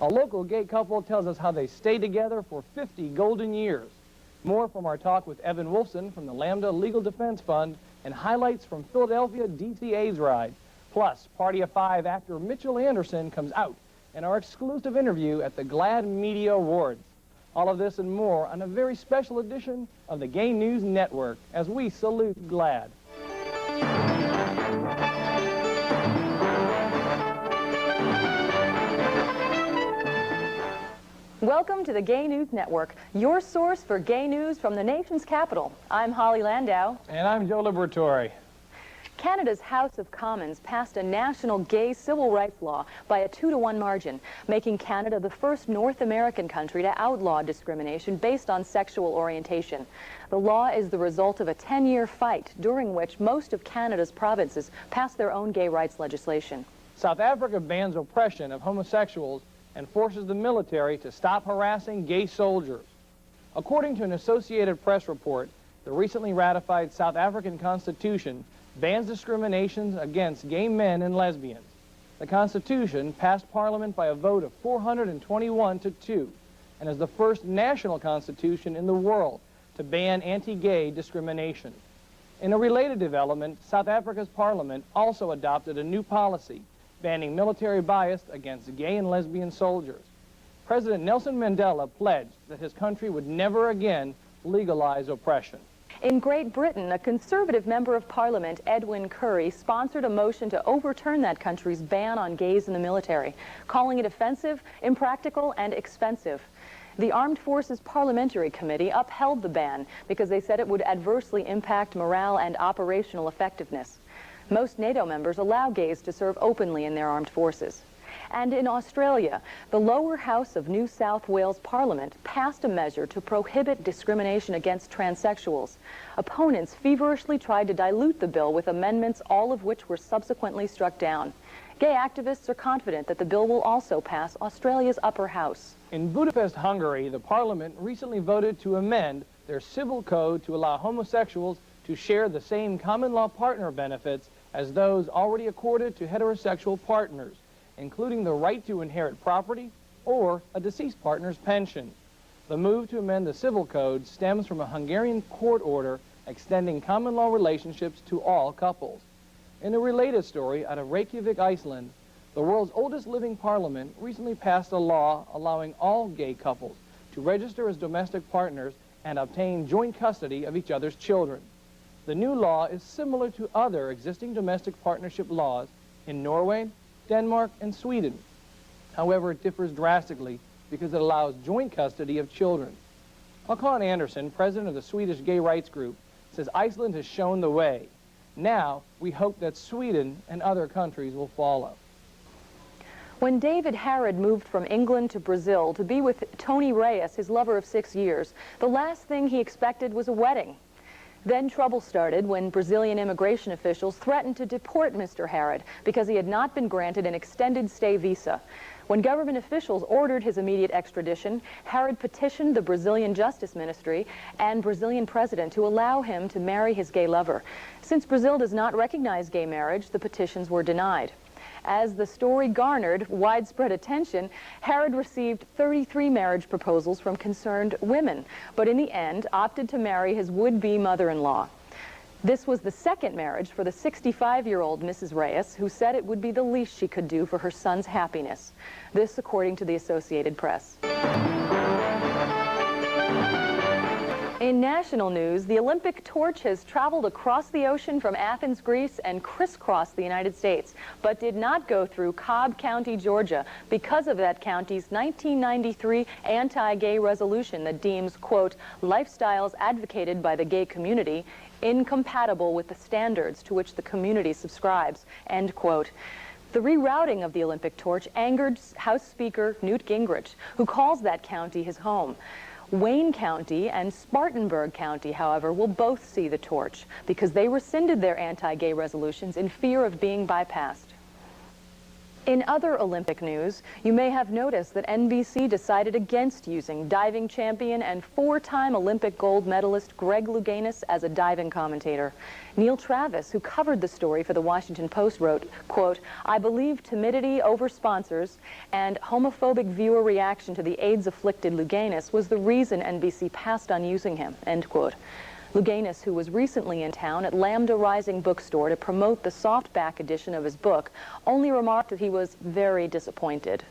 A local gay couple tells us how they stayed together for 50 golden years. More from our talk with Evan Wolfson from the Lambda Legal Defense Fund and highlights from Philadelphia DC AIDS Ride. Plus, Party of Five actor Mitchell Anderson comes out in our exclusive interview at the GLAAD Media Awards. All of this and more on a very special edition of the Gay News Network as we salute GLAAD. Welcome to the Gay News Network, your source for gay news from the nation's capital. I'm Holly Landau. And I'm Joe Liberatore. Canada's House of Commons passed a national gay civil rights law by a 2-to-1 margin, making Canada the first North American country to outlaw discrimination based on sexual orientation. The law is the result of a 10-year fight during which most of Canada's provinces passed their own gay rights legislation. South Africa bans oppression of homosexuals and forces the military to stop harassing gay soldiers. According to an Associated Press report, the recently ratified South African Constitution bans discrimination against gay men and lesbians. The Constitution passed Parliament by a vote of 421 to 2 and is the first national constitution in the world to ban anti-gay discrimination. In a related development, South Africa's Parliament also adopted a new policy banning military bias against gay and lesbian soldiers. President Nelson Mandela pledged that his country would never again legalize oppression. In Great Britain, a Conservative member of Parliament, Edwin Currie, sponsored a motion to overturn that country's ban on gays in the military, calling it offensive, impractical, and expensive. The Armed Forces Parliamentary Committee upheld the ban because they said it would adversely impact morale and operational effectiveness. Most NATO members allow gays to serve openly in their armed forces. And in Australia, the lower house of New South Wales Parliament passed a measure to prohibit discrimination against transsexuals. Opponents feverishly tried to dilute the bill with amendments, all of which were subsequently struck down. Gay activists are confident that the bill will also pass Australia's upper house. In Budapest, Hungary, the parliament recently voted to amend their civil code to allow homosexuals to share the same common law partner benefits as those already accorded to heterosexual partners, including the right to inherit property or a deceased partner's pension. The move to amend the civil code stems from a Hungarian court order extending common law relationships to all couples. In a related story out of Reykjavik, Iceland, the world's oldest living parliament recently passed a law allowing all gay couples to register as domestic partners and obtain joint custody of each other's children. The new law is similar to other existing domestic partnership laws in Norway, Denmark, and Sweden. However, it differs drastically because it allows joint custody of children. Håkan Andersson, president of the Swedish gay rights group, says Iceland has shown the way. Now, we hope that Sweden and other countries will follow. When David Harrod moved from England to Brazil to be with Tony Reyes, his lover of 6 years, the last thing he expected was a wedding. Then trouble started when Brazilian immigration officials threatened to deport Mr. Harrod because he had not been granted an extended stay visa. When government officials ordered his immediate extradition, Harrod petitioned the Brazilian Justice Ministry and Brazilian president to allow him to marry his gay lover. Since Brazil does not recognize gay marriage, the petitions were denied. As the story garnered widespread attention, Harrod received 33 marriage proposals from concerned women, but in the end opted to marry his would-be mother-in-law. This was the second marriage for the 65-year-old Mrs. Reyes, who said it would be the least she could do for her son's happiness. This according to the Associated Press. In national news, the Olympic torch has traveled across the ocean from Athens, Greece, and crisscrossed the United States, but did not go through Cobb County, Georgia, because of that county's 1993 anti-gay resolution that deems, quote, lifestyles advocated by the gay community incompatible with the standards to which the community subscribes, end quote. The rerouting of the Olympic torch angered House Speaker Newt Gingrich, who calls that county his home. Wayne County and Spartanburg County, however, will both see the torch because they rescinded their anti-gay resolutions in fear of being bypassed. In other Olympic news, you may have noticed that NBC decided against using diving champion and four-time Olympic gold medalist Greg Louganis as a diving commentator. Neil Travis, who covered the story for the Washington Post, wrote, quote, "I believe timidity over sponsors and homophobic viewer reaction to the AIDS-afflicted Louganis was the reason NBC passed on using him," end quote. Louganis, who was recently in town at Lambda Rising bookstore to promote the softback edition of his book, only remarked that he was very disappointed.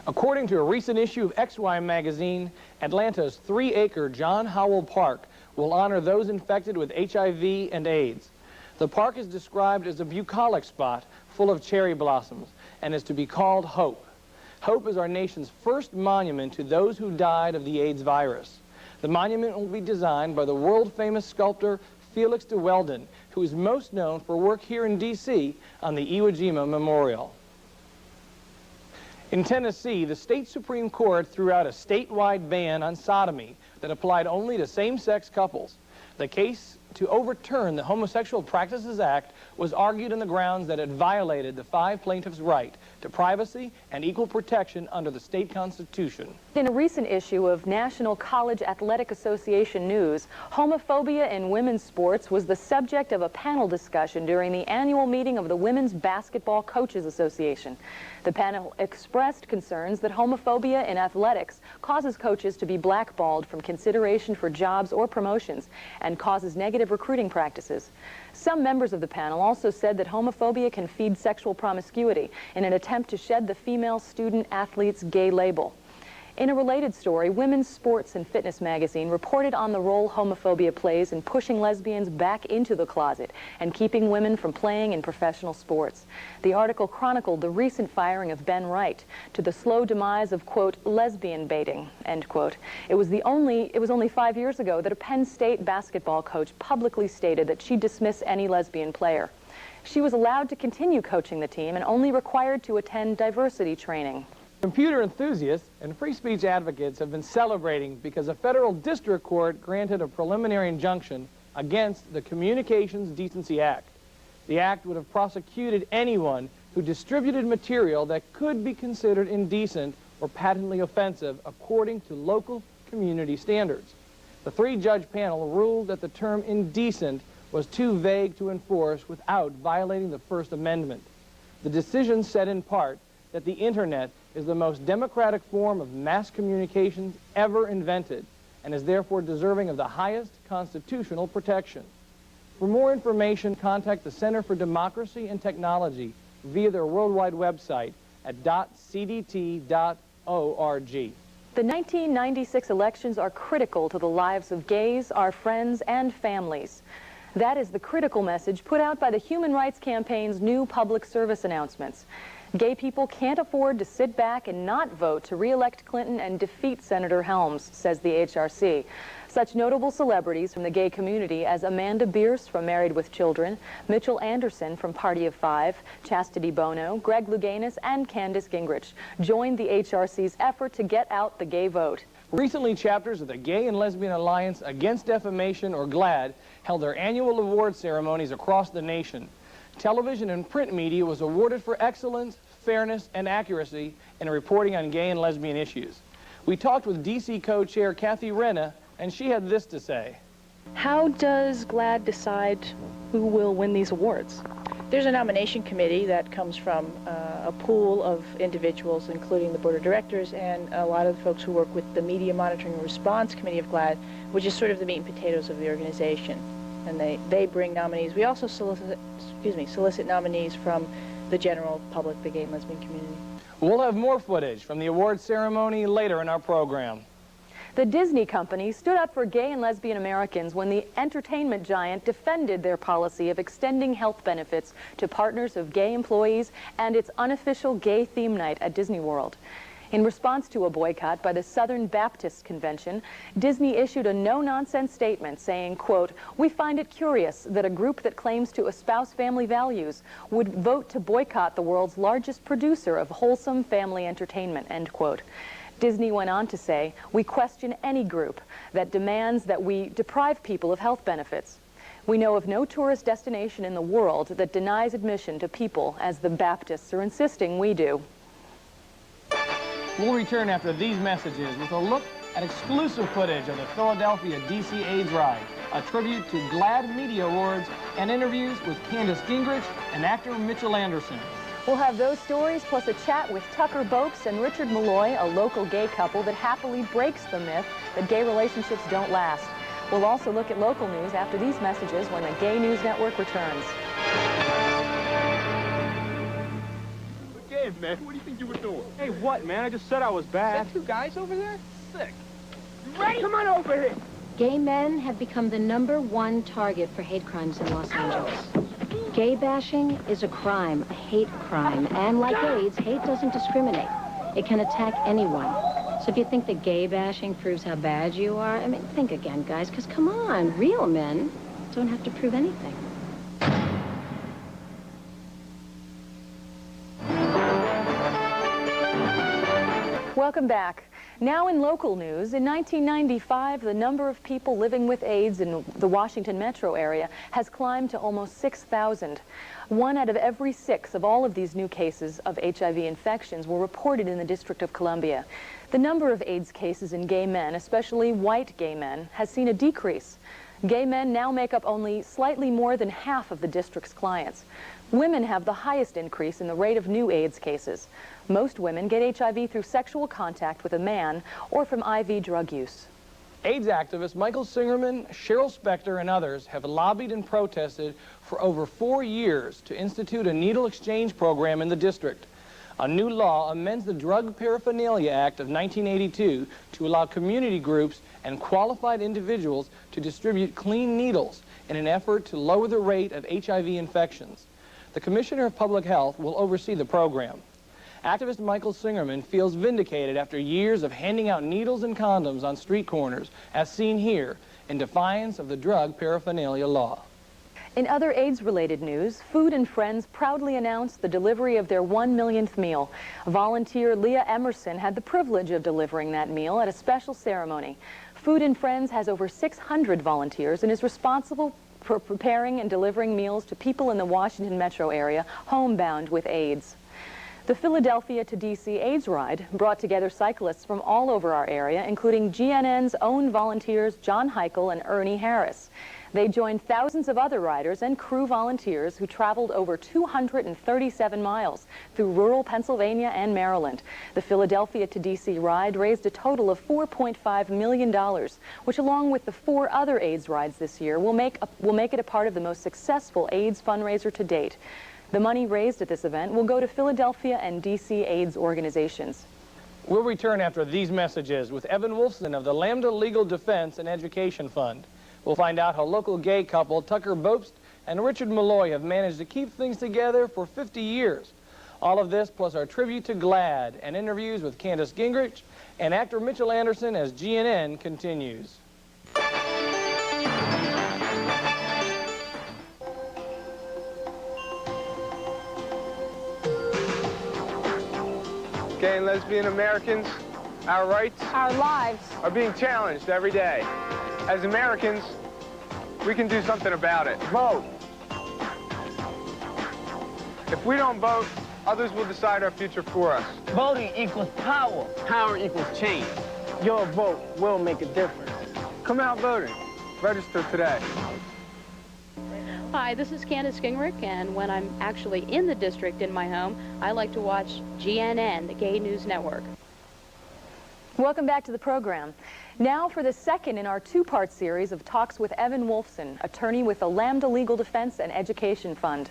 According to a recent issue of XY magazine, Atlanta's 3-acre John Howell Park will honor those infected with HIV and AIDS. The park is described as a bucolic spot full of cherry blossoms and is to be called Hope. Hope is our nation's first monument to those who died of the AIDS virus. The monument will be designed by the world-famous sculptor Felix de Weldon, who is most known for work here in D.C. on the Iwo Jima Memorial. In Tennessee, the state Supreme Court threw out a statewide ban on sodomy that applied only to same-sex couples. The case to overturn the Homosexual Practices Act was argued on the grounds that it violated the 5 plaintiffs' right to privacy and equal protection under the state constitution. In a recent issue of National College Athletic Association news, homophobia in women's sports was the subject of a panel discussion during the annual meeting of the Women's Basketball Coaches Association. The panel expressed concerns that homophobia in athletics causes coaches to be blackballed from consideration for jobs or promotions and causes negative recruiting practices. Some members of the panel also said that homophobia can feed sexual promiscuity in an attempt to shed the female student athlete's gay label. In a related story, Women's Sports and Fitness magazine reported on the role homophobia plays in pushing lesbians back into the closet and keeping women from playing in professional sports. The article chronicled the recent firing of Ben Wright to the slow demise of, quote, lesbian baiting, end quote. It was only 5 years ago that a Penn State basketball coach publicly stated that she'd dismiss any lesbian player. She was allowed to continue coaching the team and only required to attend diversity training. Computer enthusiasts and free speech advocates have been celebrating because a federal district court granted a preliminary injunction against the Communications Decency Act. The act would have prosecuted anyone who distributed material that could be considered indecent or patently offensive according to local community standards. The 3-judge panel ruled that the term indecent was too vague to enforce without violating the First Amendment. The decision said in part that the Internet is the most democratic form of mass communications ever invented and is therefore deserving of the highest constitutional protection. For more information, contact the Center for Democracy and Technology via their worldwide website at .cdt.org. The 1996 elections are critical to the lives of gays, our friends, and families. That is the critical message put out by the Human Rights Campaign's new public service announcements. Gay people can't afford to sit back and not vote to re-elect Clinton and defeat Senator Helms, says the HRC. Such notable celebrities from the gay community as Amanda Bierce from Married with Children, Mitchell Anderson from Party of Five, Chastity Bono, Greg Louganis, and Candice Gingrich joined the HRC's effort to get out the gay vote. Recently, chapters of the Gay and Lesbian Alliance Against Defamation, or GLAAD, held their annual award ceremonies across the nation. Television and print media was awarded for excellence, fairness, and accuracy in reporting on gay and lesbian issues. We talked with DC co-chair CATHY Renna, and she had this to say. How does GLAAD decide who will win these awards? There's a nomination committee that comes from a pool of individuals, including the board of directors and a lot of the folks who work with the Media Monitoring and Response Committee of GLAAD, which is sort of the meat and potatoes of the organization. And they bring nominees. We also solicit nominees from the general public, the gay and lesbian community. We'll have more footage from the award ceremony later in our program. The Disney company stood up for gay and lesbian Americans when the entertainment giant defended their policy of extending health benefits to partners of gay employees and its unofficial gay theme night at Disney World. In response to a boycott by the Southern Baptist Convention, Disney issued a no-nonsense statement saying, quote, "We find it curious that a group that claims to espouse family values would vote to boycott the world's largest producer of wholesome family entertainment," end quote. Disney went on to say, "We question any group that demands that we deprive people of health benefits. We know of no tourist destination in the world that denies admission to people as the Baptists are insisting we do. We'll return after these messages with a look at exclusive footage of the Philadelphia DC AIDS ride, a tribute to GLAAD Media Awards, and interviews with Candice Gingrich and actor Mitchell Anderson. We'll have those stories plus a chat with Tucker BOBST and Richard Malloy, a local gay couple that happily breaks the myth that gay relationships don't last. We'll also look at local news after these messages when the Gay News Network returns. Hey, man, what do you think you were doing? Hey, what, man? I just said I was bad. Is that two guys over there? Sick. You ready? Come on over here. Gay men have become the #1 target for hate crimes in Los Angeles. Gay bashing is a crime, a hate crime. And like AIDS, hate doesn't discriminate. It can attack anyone. So if you think that gay bashing proves how bad you are, I mean, think again, guys, because come on, real men don't have to prove anything. Welcome back. Now in local news, in 1995, the number of people living with AIDS in the Washington metro area has climbed to almost 6,000. 1 out of every 6 of all of these new cases of HIV infections were reported in the District of Columbia. The number of AIDS cases in gay men, especially white gay men, has seen a decrease. Gay men now make up only slightly more than half of the district's clients. Women have the highest increase in the rate of new AIDS cases. Most women get HIV through sexual contact with a man or from IV drug use. AIDS activists Michael Singerman, Cheryl Specter, and others have lobbied and protested for over 4 years to institute a needle exchange program in the district. A new law amends the Drug Paraphernalia Act of 1982 to allow community groups and qualified individuals to distribute clean needles in an effort to lower the rate of HIV infections. The Commissioner of Public Health will oversee the program. Activist Michael Singerman feels vindicated after years of handing out needles and condoms on street corners, as seen here, in defiance of the drug paraphernalia law. In other AIDS-related news, Food and Friends proudly announced the delivery of their 1 millionth meal. Volunteer Leah Emerson had the privilege of delivering that meal at a special ceremony. Food and Friends has over 600 volunteers and is responsible for preparing and delivering meals to people in the Washington metro area homebound with AIDS. The Philadelphia to DC AIDS ride brought together cyclists from all over our area, including GNN's own volunteers John Heichel and Ernie Harris. They joined thousands of other riders and crew volunteers who traveled over 237 miles through rural Pennsylvania and Maryland. The Philadelphia to DC ride raised a total of $4.5 million, which along with the 4 other AIDS rides this year will make it a part of the most successful AIDS fundraiser to date. The money raised at this event will go to Philadelphia and DC AIDS organizations. We'll return after these messages with Evan Wolfson of the Lambda Legal Defense and Education Fund. We'll find out how local gay couple Tucker BOBST and Richard Malloy have managed to keep things together for 50 years. All of this plus our tribute to GLAAD and interviews with Candice Gingrich and actor Mitchell Anderson as GNN continues. Gay and lesbian Americans, our rights, our lives are being challenged every day. As Americans, we can do something about it. Vote. If we don't vote, others will decide our future for us. Voting equals power. Power equals change. Your vote will make a difference. Come out voting. Register today. Hi, this is Candice Gingrich, and when I'm actually in the district in my home, I like to watch GNN, the Gay News Network. Welcome back to the program. Now for the second in our 2-part series of talks with Evan Wolfson, attorney with the Lambda Legal Defense and Education Fund.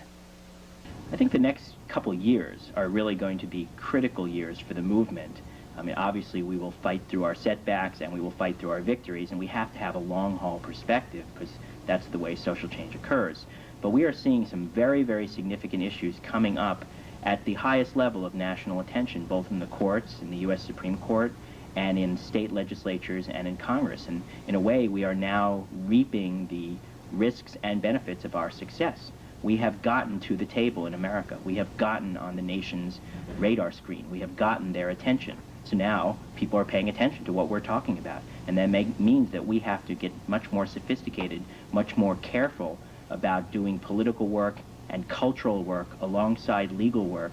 I think the next couple years are really going to be critical years for the movement. I mean, obviously we will fight through our setbacks and we will fight through our victories, and we have to have a long-haul perspective because that's the way social change occurs. But we are seeing some very, very significant issues coming up at the highest level of national attention, both in the courts, in the U.S. Supreme Court, and in state legislatures and in Congress. And in a way, we are now reaping the risks and benefits of our success. We have gotten to the table in America. We have gotten on the nation's radar screen. We have gotten their attention. So now people are paying attention to what we're talking about. And that means that we have to get much more sophisticated, much more careful about doing political work and cultural work alongside legal work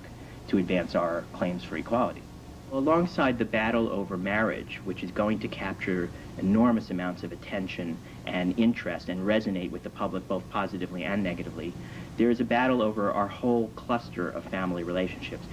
to advance our claims for equality. Alongside the battle over marriage, which is going to capture enormous amounts of attention and interest and resonate with the public both positively and negatively, there is a battle over our whole cluster of family relationships,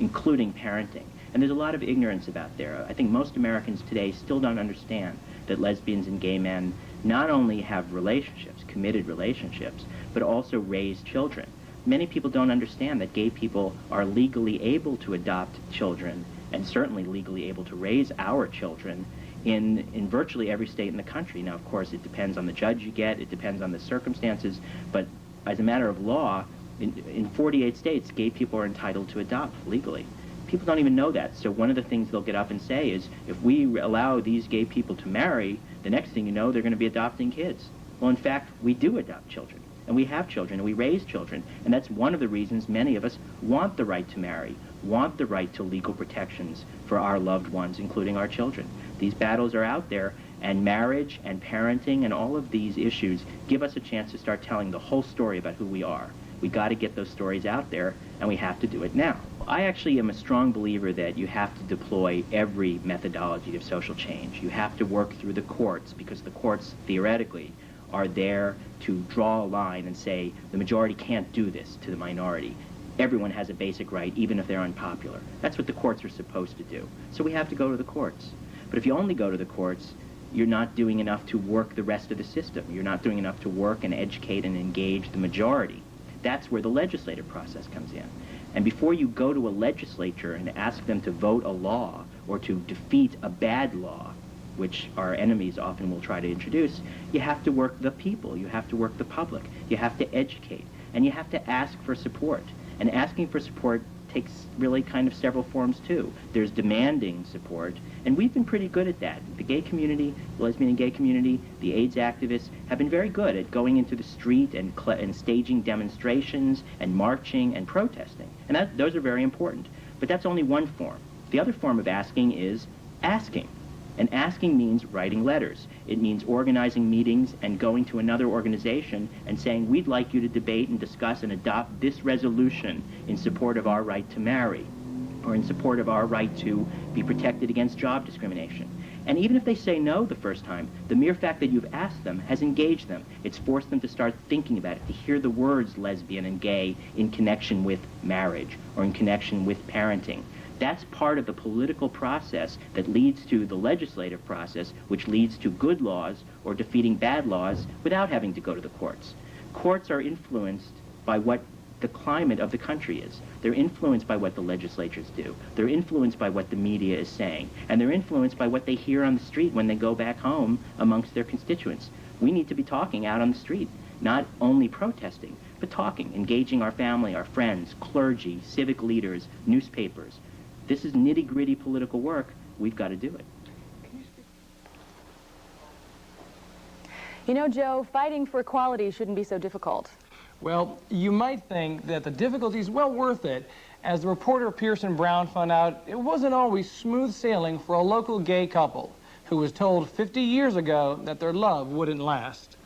including parenting. And there's a lot of ignorance about there. I think most Americans today still don't understand that lesbians and gay men not only have relationships, committed relationships, but also raise children. Many people don't understand that gay people are legally able to adopt children and certainly legally able to raise our children in virtually every state in the country. Now, of course, it depends on the judge you get, it depends on the circumstances, but as a matter of law, in 48 states, gay people are entitled to adopt legally. People don't even know that, so one of the things they'll get up and say is, if we allow these gay people to marry, the next thing you know, they're going to be adopting kids. Well, in fact, we do adopt children, and we have children, and we raise children, and that's one of the reasons many of us want the right to marry, want the right to legal protections for our loved ones, including our children. These battles are out there, and marriage and parenting and all of these issues give us a chance to start telling the whole story about who we are. We got to get those stories out there, and we have to do it now. I actually am a strong believer that you have to deploy every methodology of social change. You have to work through the courts, because the courts, theoretically, are there to draw a line and say, the majority can't do this to the minority. Everyone has a basic right, even if they're unpopular. That's what the courts are supposed to do. So we have to go to the courts. But if you only go to the courts, you're not doing enough to work the rest of the system. You're not doing enough to work and educate and engage the majority. That's where the legislative process comes in. And before you go to a legislature and ask them to vote a law or to defeat a bad law, which our enemies often will try to introduce, you have to work the people, you have to work the public, you have to educate, and you have to ask for support. And asking for support takes really kind of several forms too. There's demanding support, and we've been pretty good at that. The gay community, the lesbian and gay community, the AIDS activists have been very good at going into the street and staging demonstrations and marching and protesting. And those are very important. But that's only one form. The other form of asking is asking. And asking means writing letters. It means organizing meetings and going to another organization and saying, we'd like you to debate and discuss and adopt this resolution in support of our right to marry, or in support of our right to be protected against job discrimination. And even if they say no the first time, the mere fact that you've asked them has engaged them. It's forced them to start thinking about it, to hear the words lesbian and gay in connection with marriage or in connection with parenting. That's part of the political process that leads to the legislative process, which leads to good laws or defeating bad laws without having to go to the courts. Courts are influenced by what the climate of the country is. They're influenced by what the legislatures do. They're influenced by what the media is saying. And they're influenced by what they hear on the street when they go back home amongst their constituents. We need to be talking out on the street, not only protesting, but talking, engaging our family, our friends, clergy, civic leaders, newspapers. This is nitty-gritty political work. We've got to do it. You know, Joe, fighting for equality shouldn't be so difficult. Well, you might think that the difficulty is well worth it. As the reporter Pearson Brown found out, it wasn't always smooth sailing for a local gay couple who was told 50 years ago that their love wouldn't last.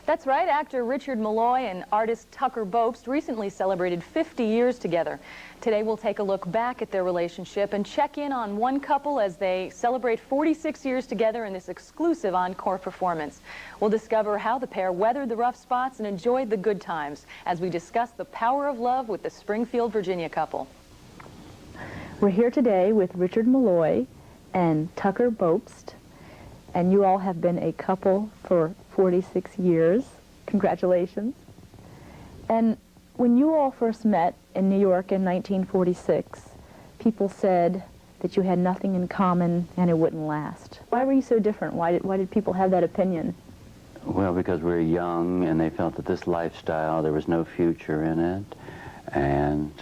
That's right. Actor Richard Malloy and artist Tucker BOBST recently celebrated 50 years together. Today we'll take a look back at their relationship and check in on one couple as they celebrate 46 years together in this exclusive encore performance. We'll discover how the pair weathered the rough spots and enjoyed the good times as we discuss the power of love with the Springfield, Virginia couple. We're here today with Richard Malloy and Tucker BOBST, and you all have been a couple for 46 years. Congratulations. And when you all first met in New York in 1946, people said that you had nothing in common and it wouldn't last. Why were you so different? Why did people have that opinion? Well, because we were young and they felt that this lifestyle, there was no future in it. And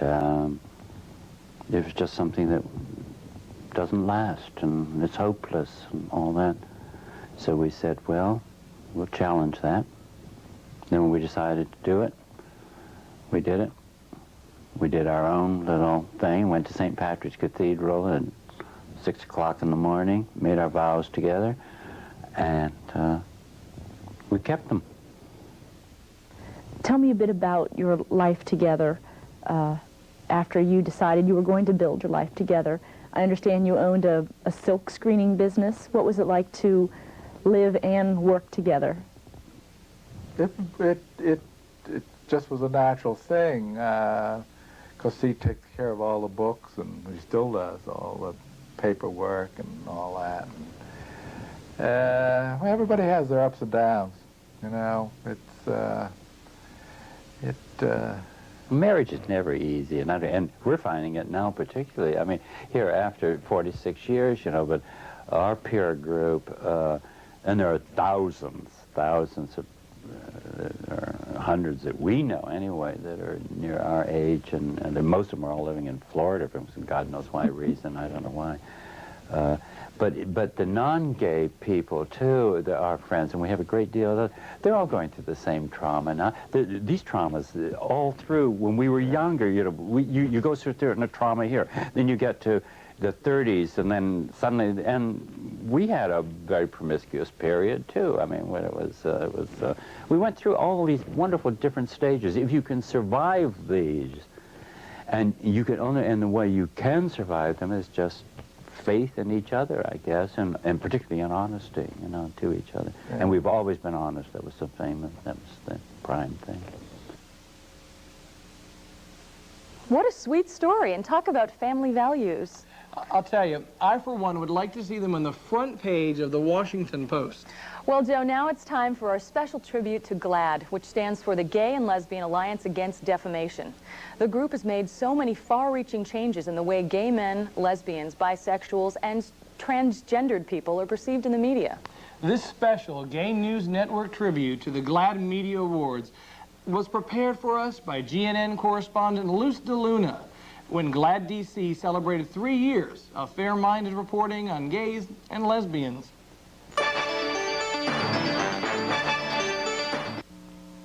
it was just something that doesn't last and it's hopeless and all that. So we said, well, we'll challenge that. Then when we decided to do it, we did it. We did our own little thing, went to St. Patrick's Cathedral and 6 o'clock in the morning, made our vows together, and we kept them. Tell me a bit about your life together after you decided you were going to build your life together. I understand you owned a silk screening business. What was it like to live and work together? It just was a natural thing, because he takes care of all the books, and he still does all the paperwork and all that. And, everybody has their ups and downs, you know. Marriage is never easy, and we're finding it now particularly. I mean, here after 46 years, you know, but our peer group, and there are thousands of, there are hundreds that we know anyway that are near our age, and most of them are all living in Florida for God knows why reason, I don't know why. But the non-gay people, too, our friends, and we have a great deal of those, they're all going through the same trauma now. These traumas, all through, when we were younger, you know, you go through a trauma here, then you get to the 30s, and then suddenly, and we had a very promiscuous period, too. I mean, when we went through all these wonderful different stages. If you can survive these, and you can only, and the way you can survive them is just faith in each other, I guess, and particularly in honesty, you know, to each other. Yeah. And we've always been honest. That was the famous, that was the prime thing. What a sweet story, and talk about family values. I'll tell you, I, for one, would like to see them on the front page of the Washington Post. Well, Joe, now it's time for our special tribute to GLAAD, which stands for the Gay and Lesbian Alliance Against Defamation. The group has made so many far-reaching changes in the way gay men, lesbians, bisexuals, and transgendered people are perceived in the media. This special Gay News Network tribute to the GLAAD Media Awards was prepared for us by GNN correspondent Luce DeLuna when GLAAD DC celebrated 3 years of fair-minded reporting on gays and lesbians.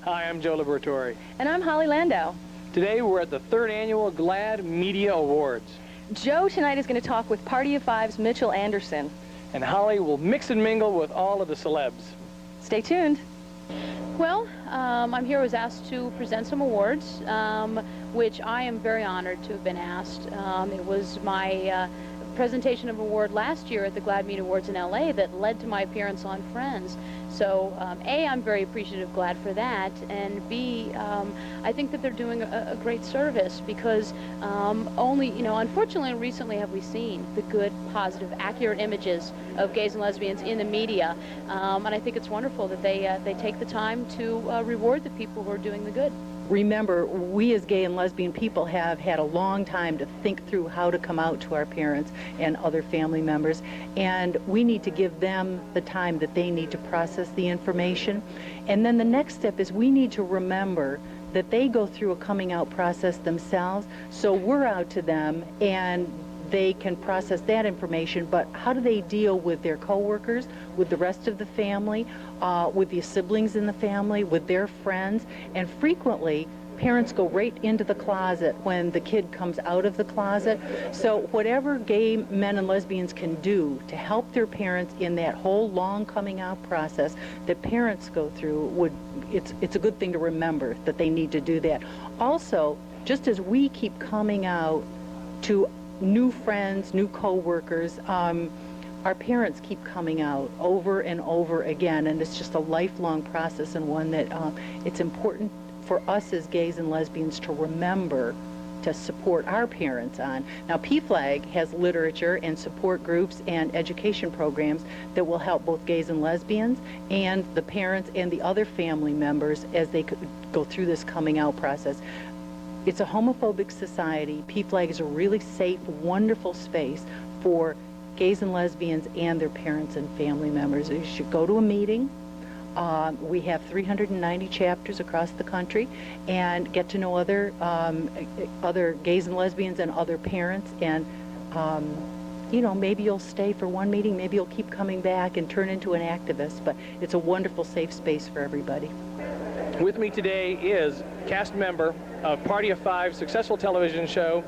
Hi, I'm Joe Liberatore. And I'm Holly Landau. Today we're at the 3rd Annual GLAAD Media Awards. Joe tonight is going to talk with Party of Five's Mitchell Anderson. And Holly will mix and mingle with all of the celebs. Stay tuned. Well, I'm here, was asked to present some awards, which I am very honored to have been asked. It was my presentation of award last year at the GLAAD Media Awards in LA that led to my appearance on Friends. So, A, I'm very appreciative of GLAAD for that, and B, I think that they're doing a great service because only, you know, unfortunately recently have we seen the good, positive, accurate images of gays and lesbians in the media, and I think it's wonderful that they take the time to reward the people who are doing the good. Remember, we as gay and lesbian people have had a long time to think through how to come out to our parents and other family members, and we need to give them the time that they need to process the information. And then the next step is we need to remember that they go through a coming out process themselves, so we're out to them and they can process that information, but how do they deal with their coworkers, with the rest of the family, with the siblings in the family, with their friends? And frequently, parents go right into the closet when the kid comes out of the closet. So whatever gay men and lesbians can do to help their parents in that whole long coming out process that parents go through, it's a good thing to remember that they need to do that. Also, just as we keep coming out to new friends, new co-workers, our parents keep coming out over and over again, and it's just a lifelong process, and one that it's important for us as gays and lesbians to remember to support our parents on. Now, PFLAG has literature and support groups and education programs that will help both gays and lesbians and the parents and the other family members as they go through this coming out process. It's a homophobic society. PFLAG is a really safe, wonderful space for gays and lesbians and their parents and family members. You should go to a meeting. We have 390 chapters across the country, and get to know other gays and lesbians and other parents. And you know, maybe you'll stay for one meeting, maybe you'll keep coming back and turn into an activist. But it's a wonderful, safe space for everybody. With me today is cast member of Party of Five's successful television show.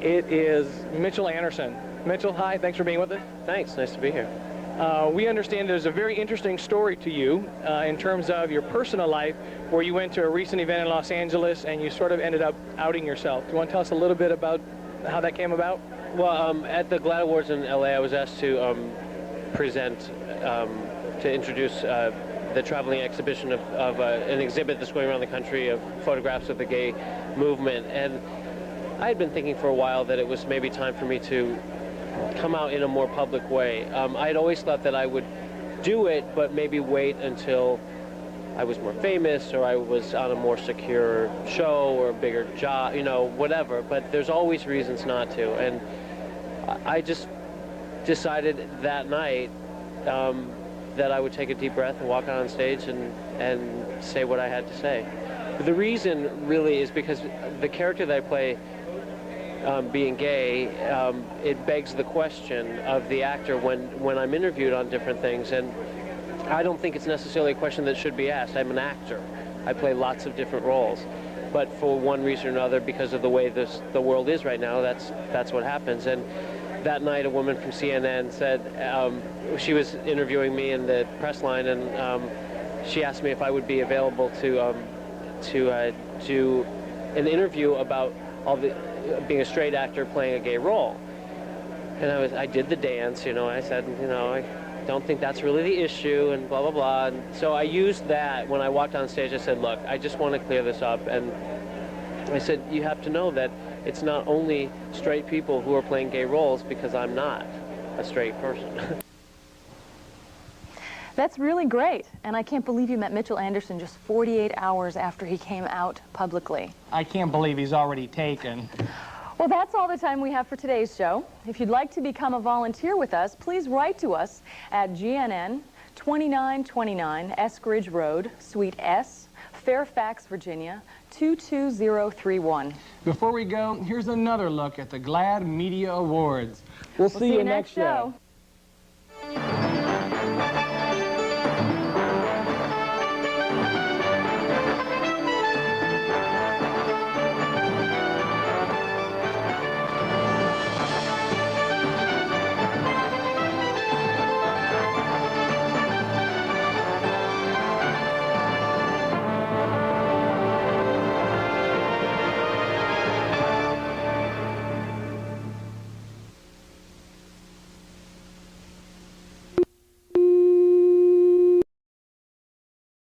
It is Mitchell Anderson. Mitchell, hi, thanks for being with us. Thanks, nice to be here. We understand there's a very interesting story to you in terms of your personal life, where you went to a recent event in Los Angeles and you sort of ended up outing yourself. Do you want to tell us a little bit about how that came about? Well, at the GLAAD Awards in LA, I was asked to present, to introduce the traveling exhibition of an exhibit that's going around the country of photographs of the gay movement. And I had been thinking for a while that it was maybe time for me to come out in a more public way. I had always thought that I would do it, but maybe wait until I was more famous or I was on a more secure show or a bigger job, you know, whatever. But there's always reasons not to. And I just decided that night that I would take a deep breath and walk out on stage and say what I had to say. But the reason really is because the character that I play, being gay, it begs the question of the actor when I'm interviewed on different things, and I don't think it's necessarily a question that should be asked. I'm an actor. I play lots of different roles, but for one reason or another, because of the way the world is right now, that's what happens. And that night, a woman from CNN said, she was interviewing me in the press line, and she asked me if I would be available to do an interview about being a straight actor playing a gay role. And I did the dance, you know, I said, you know, I don't think that's really the issue, and blah, blah, blah. And so I used that when I walked on stage. I said, look, I just want to clear this up. And I said, you have to know that it's not only straight people who are playing gay roles, because I'm not a straight person. That's really great, and I can't believe you met Mitchell Anderson just 48 hours after he came out publicly. I can't believe he's already taken. Well, that's all the time we have for today's show. If you'd like to become a volunteer with us, please write to us at GNN 2929 Eskridge Road, Suite S, Fairfax, Virginia 22031. Before we go, here's another look at the GLAAD Media Awards. We'll see you next show.